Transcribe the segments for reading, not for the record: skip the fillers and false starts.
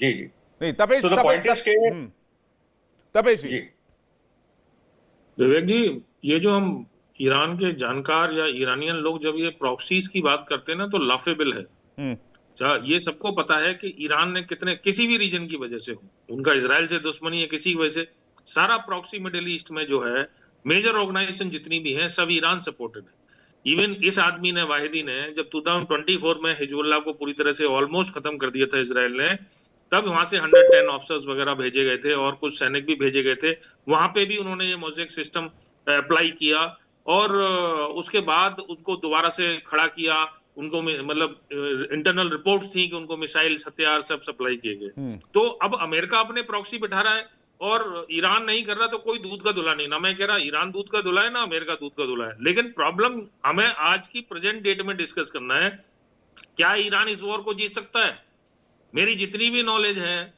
जी जी। नहीं तपेश, तो the point is के तपेश जी। जी विवेक जी, ये जो हम ईरान के जानकार या ईरानियन लोग जब ये प्रॉक्सीज की बात करते हैं ना, तो लाफेबल है। हम्म। ये सबको पता है कि ईरान ने कितने, किसी भी रीजन की वजह से हो, उनका इसराइल से दुश्मनी है, किसी की वजह से, सारा प्रॉक्सी मिडिल ईस्ट में जो है मेजर ऑर्गेनाइजेशन जितनी भी है सब ईरान सपोर्टेड है। इवन इस आदमी ने, वाहिदी ने, जब 2024 में हिजबुल्लाह को पूरी तरह से ऑलमोस्ट खत्म कर दिया था इसराइल ने, तब वहां से 110 ऑफिसर्स वगैरह भेजे गए थे और कुछ सैनिक भी भेजे गए थे। वहां पे भी उन्होंने ये मोज़ेक सिस्टम अप्लाई किया और उसके बाद उसको दोबारा से खड़ा किया। उनको मतलब इंटरनल रिपोर्ट्स थी कि उनको मिसाइल हथियार सब सप्लाई किए गए। तो अब अमेरिका अपने प्रॉक्सी बिठा रहा है और ईरान नहीं कर रहा, तो कोई दूध का धुला नहीं। ना मैं कह रहा ईरान दूध का धुला है, ना अमेरिका दूध का धुला है, लेकिन प्रॉब्लम हमें आज की प्रेजेंट डेट में डिस्कस करना है, क्या ईरान इस वॉर को जीत सकता है? मेरी जितनी भी नॉलेज है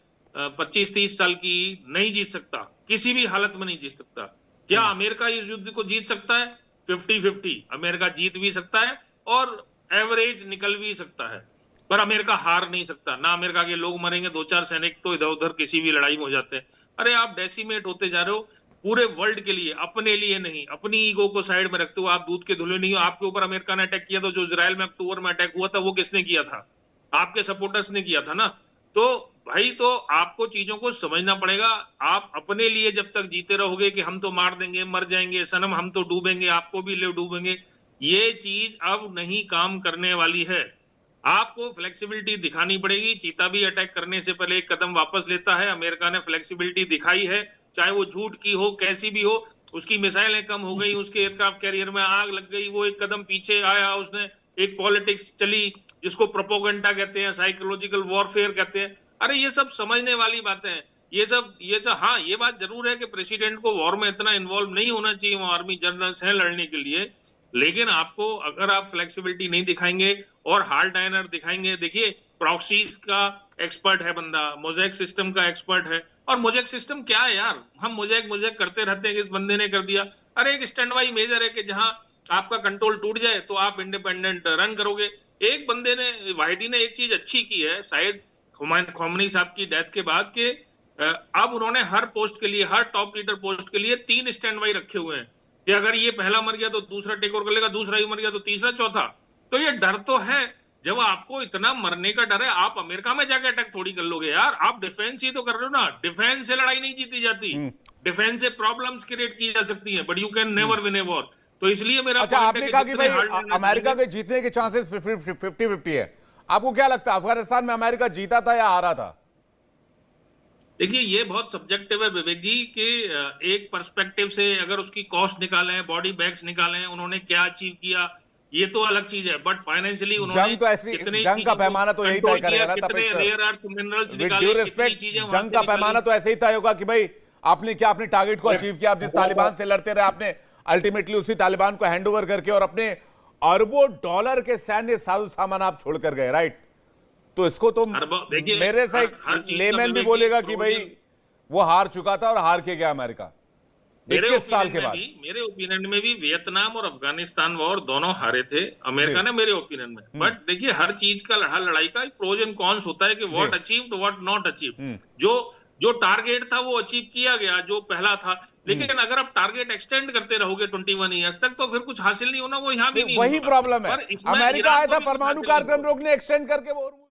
25-30 साल की, नहीं जीत सकता, किसी भी हालत में नहीं जीत सकता। क्या अमेरिका इस युद्ध को जीत सकता है? 50-50 अमेरिका जीत भी सकता है और एवरेज निकल भी सकता है, पर अमेरिका हार नहीं सकता। ना अमेरिका के लोग मरेंगे, 2-4 सैनिक तो इधर उधर किसी भी लड़ाई में हो जाते हैं। अरे आप डेसिमेट होते जा रहे हो पूरे वर्ल्ड के लिए, अपने लिए नहीं। अपनी ईगो को साइड में रखते हो, आप दूध के धुले नहीं हो। आपके ऊपर अमेरिका ने अटैक किया, तो जो इजराइल में अक्टूबर में अटैक हुआ था वो किसने किया था? आपके सपोर्टर्स ने किया था ना। तो भाई, तो आपको चीजों को समझना पड़ेगा। आप अपने लिए जब तक जीते रहोगे कि हम तो मार देंगे, मर जाएंगे सनम, हम तो डूबेंगे, आपको भी ले डूबेंगे, ये चीज अब नहीं काम करने वाली है। आपको फ्लेक्सिबिलिटी दिखानी पड़ेगी। चीता भी अटैक करने से पहले एक कदम वापस लेता है। अमेरिका ने फ्लेक्सिबिलिटी दिखाई है, चाहे वो झूठ की हो, कैसी भी हो। उसकी मिसाइलें कम हो गई, उसके एयरक्राफ्ट कैरियर में आग लग गई, वो एक कदम पीछे आया, उसने एक पॉलिटिक्स चली जिसको प्रोपोगंडा कहते हैं, साइकोलॉजिकल वॉरफेयर कहते हैं। अरे ये सब समझने वाली बातें हैं। ये सब हाँ, ये बात जरूर है कि प्रेसिडेंट को वॉर में इतना इन्वॉल्व नहीं होना चाहिए, वो आर्मी जनरल्स हैं लड़ने के लिए। लेकिन आपको, अगर आप फ्लेक्सिबिलिटी नहीं दिखाएंगे और हार्ड डायनर दिखाएंगे, देखिए प्रॉक्सीज का एक्सपर्ट है बंदा, मोज़ेक सिस्टम का एक्सपर्ट है। और मोज़ेक सिस्टम क्या है यार, हम मोज़ेक मोज़ेक करते रहते हैं कि इस बंदे ने कर दिया। अरे एक स्टैंड बाई मेजर है कि जहां आपका कंट्रोल टूट जाए तो आप इंडिपेंडेंट रन करोगे। एक बंदे ने, वाहिदी ने एक चीज अच्छी की है शायद खोमनी साहब की डेथ के बाद के, अब उन्होंने हर पोस्ट के लिए, हर टॉप लीडर पोस्ट के लिए 3 स्टैंड बाई रखे हुए हैं कि अगर ये पहला मर गया तो दूसरा टेक ओवर कर लेगा, दूसरा ही मर गया तो तीसरा, चौथा। तो ये डर तो है। जब आपको इतना मरने का डर है, आप अमेरिका में जाके अटैक थोड़ी कर लोगे यार। आप डिफेंस ही तो कर रहे हो ना। डिफेंस से लड़ाई नहीं जीती जाती, डिफेंस से प्रॉब्लम्स क्रिएट की जा सकती है, but you can never win a war. तो इसलिए मेरा अच्छा, आपने कहा कि भाई अमेरिका के जीतने के चांसेस 50-50 है। आपको क्या लगता है अफगानिस्तान में अमेरिका जीता था या हारा था? देखिए, ये बहुत सब्जेक्टिव है विवेक जी कि एक पर्सपेक्टिव से अगर उसकी कॉस्ट निकालें, बॉडी बैग्स निकालें, उन्होंने क्या अचीव किया, ये तो अलग चीज है। बट फाइनेंशियली उन्होंने जंग तो ऐसी, जंग का पैमाना तो यही तय करेगा ना। कितने rare earth minerals with due respect, जंग का पैमाना तो ऐसे ही तय होगा कि भाई आपने क्या अपने टारगेट को अचीव किया। आप जिस तालिबान से लड़ते रहे, आपने अल्टीमेटली उसी तालिबान को हैंडओवर करके और अपने अरबों डॉलर के सैन्य साजो सामान आप छोड़कर गए, राइट? तो इसको तो मेरे से लेमैन भी बोलेगा कि भाई वो हार चुका था और हार के गया अमेरिका 21 साल के बाद। मेरे ओपिनियन में भी वियतनाम और अफगानिस्तान वॉर दोनों हारे थे अमेरिका ने, मेरे ओपिनियन में। बट देखिए, हर चीज का, हर लड़ाई का प्रोज एंड कॉन्स होता है कि what achieved, what not achieved. जो टारगेट था वो अचीव किया गया, जो पहला था। लेकिन अगर आप टारगेट एक्सटेंड करते रहोगे 21 ईयर्स तक, तो फिर कुछ हासिल नहीं होना, वो यहाँ भी नहीं। वही प्रॉब्लम है। अमेरिका आया था परमाणु कार्यक्रम रोकने, एक्सटेंड करके वो